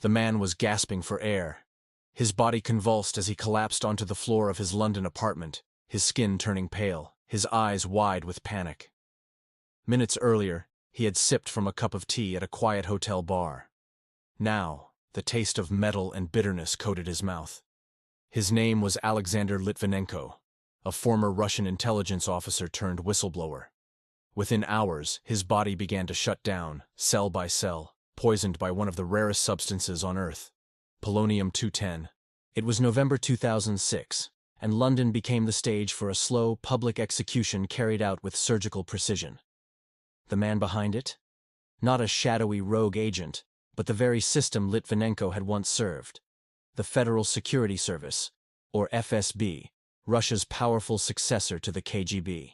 The man was gasping for air. His body convulsed as he collapsed onto the floor of his London apartment, his skin turning pale, his eyes wide with panic. Minutes earlier, he had sipped from a cup of tea at a quiet hotel bar. Now, the taste of metal and bitterness coated his mouth. His name was Alexander Litvinenko, a former Russian intelligence officer turned whistleblower. Within hours, his body began to shut down, cell by cell, poisoned by one of the rarest substances on Earth, Polonium-210. It was November 2006, and London became the stage for a slow, public execution carried out with surgical precision. The man behind it? Not a shadowy rogue agent, but the very system Litvinenko had once served. The Federal Security Service, or FSB, Russia's powerful successor to the KGB.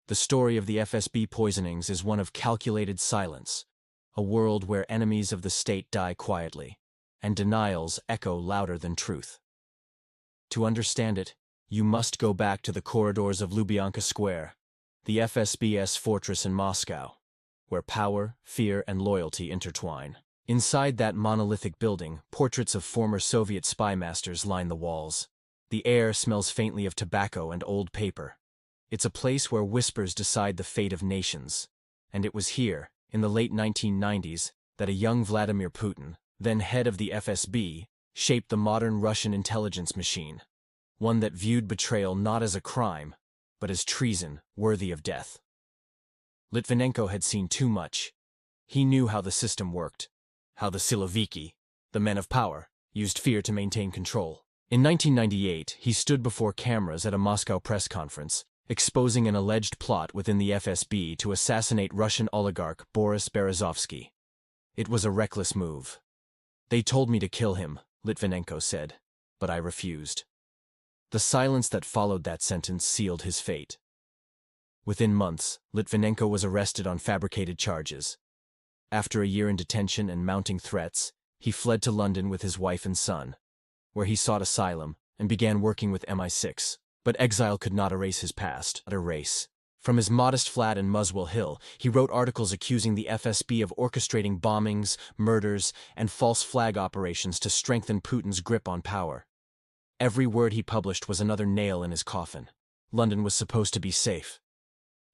The story of the FSB poisonings is one of calculated silence, a world where enemies of the state die quietly, and denials echo louder than truth. To understand it, you must go back to the corridors of Lubyanka Square, the FSB's fortress in Moscow, where power, fear, and loyalty intertwine. Inside that monolithic building, portraits of former Soviet spy masters line the walls. The air smells faintly of tobacco and old paper. It's a place where whispers decide the fate of nations. And it was here, in the late 1990s, that a young Vladimir Putin, then head of the FSB, shaped the modern Russian intelligence machine, one that viewed betrayal not as a crime, but as treason worthy of death. Litvinenko had seen too much. He knew how the system worked, how the Siloviki, the men of power, used fear to maintain control. In 1998, he stood before cameras at a Moscow press conference, exposing an alleged plot within the FSB to assassinate Russian oligarch Boris Berezovsky. It was a reckless move. "They told me to kill him," Litvinenko said, "but I refused." The silence that followed that sentence sealed his fate. Within months, Litvinenko was arrested on fabricated charges. After a year in detention and mounting threats, he fled to London with his wife and son, where he sought asylum and began working with MI6. But exile could not erase his past. From his modest flat in Muswell Hill, he wrote articles accusing the FSB of orchestrating bombings, murders, and false flag operations to strengthen Putin's grip on power. Every word he published was another nail in his coffin. London was supposed to be safe.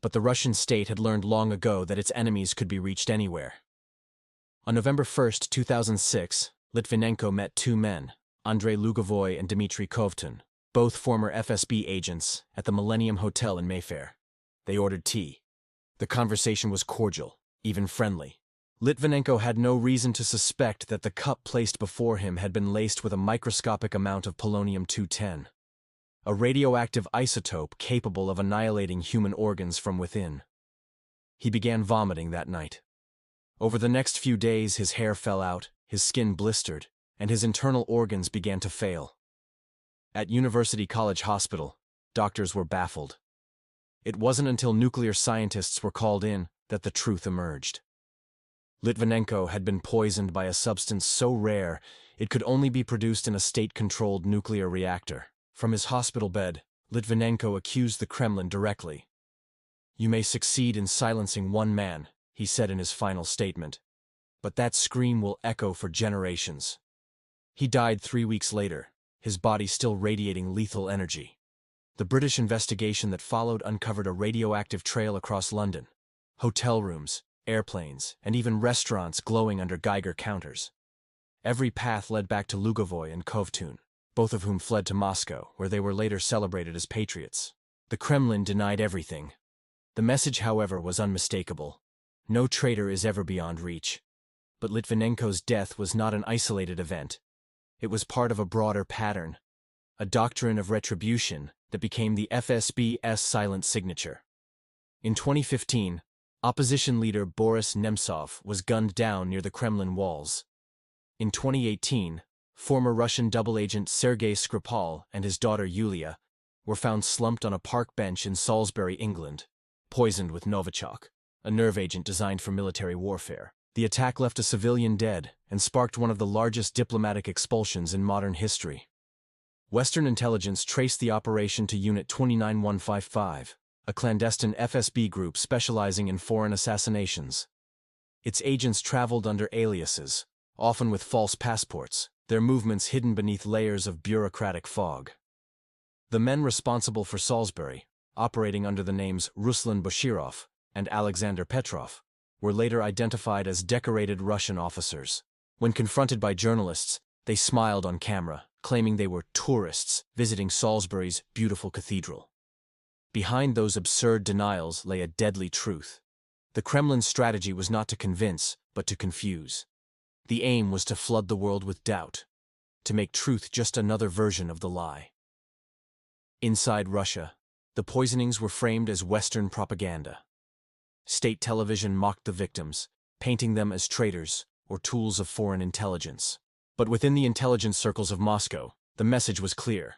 But the Russian state had learned long ago that its enemies could be reached anywhere. On November 1, 2006, Litvinenko met two men, Andrei Lugovoy and Dmitry Kovtun, both former FSB agents, at the Millennium Hotel in Mayfair. They ordered tea. The conversation was cordial, even friendly. Litvinenko had no reason to suspect that the cup placed before him had been laced with a microscopic amount of polonium-210, a radioactive isotope capable of annihilating human organs from within. He began vomiting that night. Over the next few days, his hair fell out, his skin blistered, and his internal organs began to fail. At University College Hospital, doctors were baffled. It wasn't until nuclear scientists were called in that the truth emerged. Litvinenko had been poisoned by a substance so rare it could only be produced in a state-controlled nuclear reactor. From his hospital bed, Litvinenko accused the Kremlin directly. "You may succeed in silencing one man," he said in his final statement, "but that scream will echo for generations." He died 3 weeks later, his body still radiating lethal energy. The British investigation that followed uncovered a radioactive trail across London, hotel rooms, airplanes, and even restaurants glowing under Geiger counters. Every path led back to Lugovoy and Kovtun, both of whom fled to Moscow, where they were later celebrated as patriots. The Kremlin denied everything. The message, however, was unmistakable. No traitor is ever beyond reach. But Litvinenko's death was not an isolated event. It was part of a broader pattern, a doctrine of retribution that became the FSB's silent signature. In 2015, opposition leader Boris Nemtsov was gunned down near the Kremlin walls. In 2018, former Russian double agent Sergei Skripal and his daughter Yulia were found slumped on a park bench in Salisbury, England, poisoned with Novichok, a nerve agent designed for military warfare. The attack left a civilian dead and sparked one of the largest diplomatic expulsions in modern history. Western intelligence traced the operation to Unit 29155, a clandestine FSB group specializing in foreign assassinations. Its agents traveled under aliases, often with false passports, their movements hidden beneath layers of bureaucratic fog. The men responsible for Salisbury, operating under the names Ruslan Bashirov and Alexander Petrov, were later identified as decorated Russian officers. When confronted by journalists, they smiled on camera, claiming they were tourists visiting Salisbury's beautiful cathedral. Behind those absurd denials lay a deadly truth. The Kremlin's strategy was not to convince, but to confuse. The aim was to flood the world with doubt, to make truth just another version of the lie. Inside Russia, the poisonings were framed as Western propaganda. State television mocked the victims, painting them as traitors or tools of foreign intelligence. But within the intelligence circles of Moscow, the message was clear.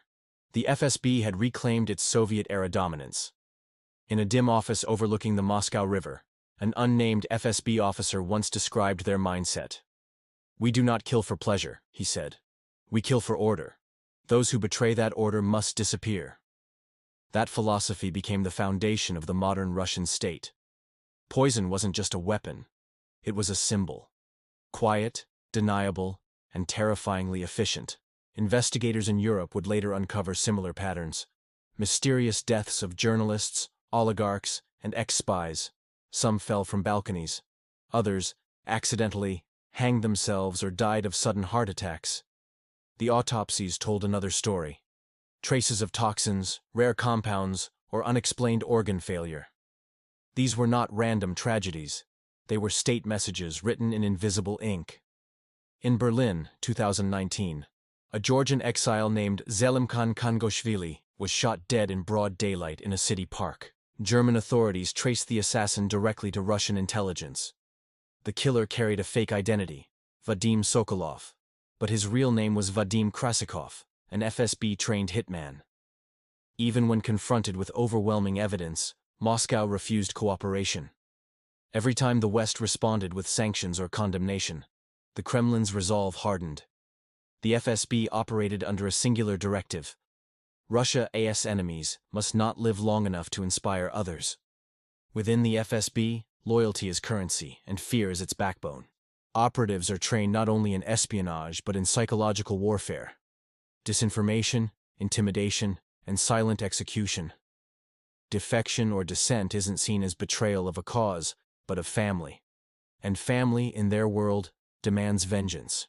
The FSB had reclaimed its Soviet-era dominance. In a dim office overlooking the Moscow River, an unnamed FSB officer once described their mindset. "We do not kill for pleasure," he said. "We kill for order. Those who betray that order must disappear." That philosophy became the foundation of the modern Russian state. Poison wasn't just a weapon. It was a symbol. Quiet, deniable, and terrifyingly efficient. Investigators in Europe would later uncover similar patterns. Mysterious deaths of journalists, oligarchs, and ex-spies. Some fell from balconies. Others, accidentally, hanged themselves or died of sudden heart attacks. The autopsies told another story. Traces of toxins, rare compounds, or unexplained organ failure. These were not random tragedies. They were state messages written in invisible ink. In Berlin, 2019, a Georgian exile named Zelimkhan Kangoshvili was shot dead in broad daylight in a city park. German authorities traced the assassin directly to Russian intelligence. The killer carried a fake identity, Vadim Sokolov, but his real name was Vadim Krasikov, an FSB-trained hitman. Even when confronted with overwhelming evidence, Moscow refused cooperation. Every time the West responded with sanctions or condemnation, the Kremlin's resolve hardened. The FSB operated under a singular directive. Russia's enemies must not live long enough to inspire others. Within the FSB, loyalty is currency and fear is its backbone. Operatives are trained not only in espionage but in psychological warfare. Disinformation, intimidation, and silent execution. Defection or dissent isn't seen as betrayal of a cause, but of family. And family, in their world, demands vengeance.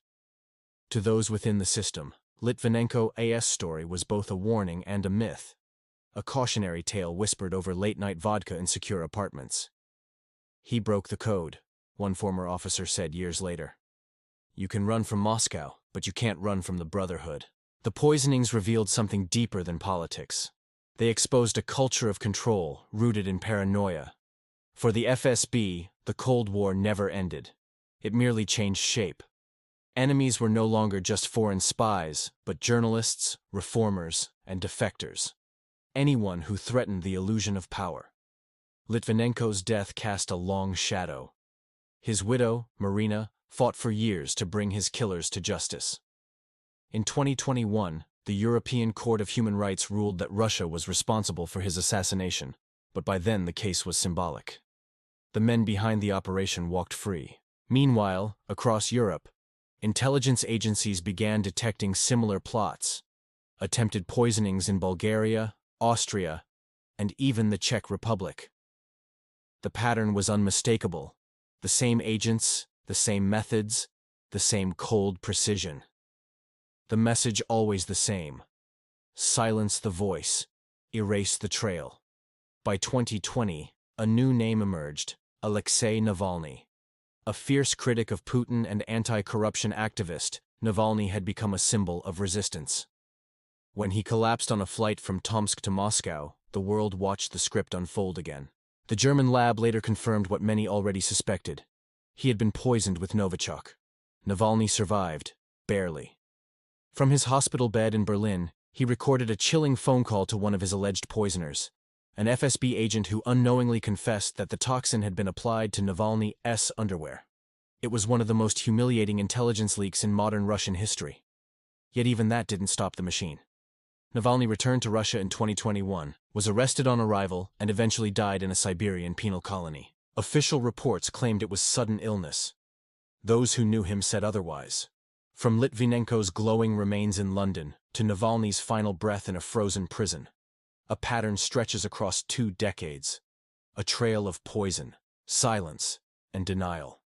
To those within the system, Litvinenko's story was both a warning and a myth. A cautionary tale whispered over late-night vodka in secure apartments. "He broke the code," one former officer said years later. "You can run from Moscow, but you can't run from the Brotherhood." The poisonings revealed something deeper than politics. They exposed a culture of control rooted in paranoia. For the FSB, the Cold War never ended. It merely changed shape. Enemies were no longer just foreign spies, but journalists, reformers, and defectors. Anyone who threatened the illusion of power. Litvinenko's death cast a long shadow. His widow, Marina, fought for years to bring his killers to justice. In 2021, the European Court of Human Rights ruled that Russia was responsible for his assassination, but by then the case was symbolic. The men behind the operation walked free. Meanwhile, across Europe, intelligence agencies began detecting similar plots. Attempted poisonings in Bulgaria, Austria, and even the Czech Republic. The pattern was unmistakable. The same agents, the same methods, the same cold precision. The message always the same. Silence the voice. Erase the trail. By 2020, a new name emerged, Alexei Navalny. A fierce critic of Putin and anti-corruption activist, Navalny had become a symbol of resistance. When he collapsed on a flight from Tomsk to Moscow, the world watched the script unfold again. The German lab later confirmed what many already suspected. He had been poisoned with Novichok. Navalny survived, barely. From his hospital bed in Berlin, he recorded a chilling phone call to one of his alleged poisoners, an FSB agent who unknowingly confessed that the toxin had been applied to Navalny's underwear. It was one of the most humiliating intelligence leaks in modern Russian history. Yet even that didn't stop the machine. Navalny returned to Russia in 2021, was arrested on arrival, and eventually died in a Siberian penal colony. Official reports claimed it was sudden illness. Those who knew him said otherwise. From Litvinenko's glowing remains in London to Navalny's final breath in a frozen prison, a pattern stretches across 2 decades, a trail of poison, silence, and denial.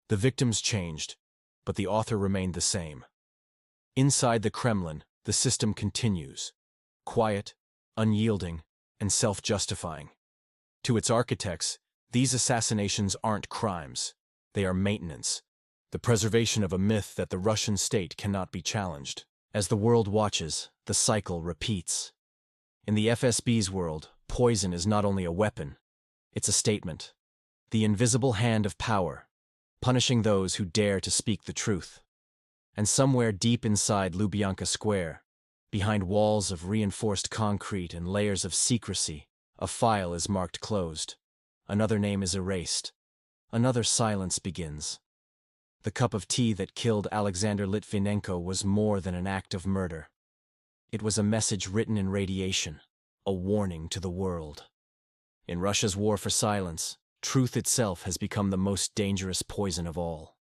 The victims changed, but the author remained the same. Inside the Kremlin, the system continues, quiet, unyielding, and self-justifying. To its architects, these assassinations aren't crimes, they are maintenance, the preservation of a myth that the Russian state cannot be challenged. As the world watches, the cycle repeats. In the FSB's world, poison is not only a weapon, it's a statement. The invisible hand of power, punishing those who dare to speak the truth. And somewhere deep inside Lubyanka Square, behind walls of reinforced concrete and layers of secrecy, a file is marked closed. Another name is erased. Another silence begins. The cup of tea that killed Alexander Litvinenko was more than an act of murder. It was a message written in radiation, a warning to the world. In Russia's war for silence, truth itself has become the most dangerous poison of all.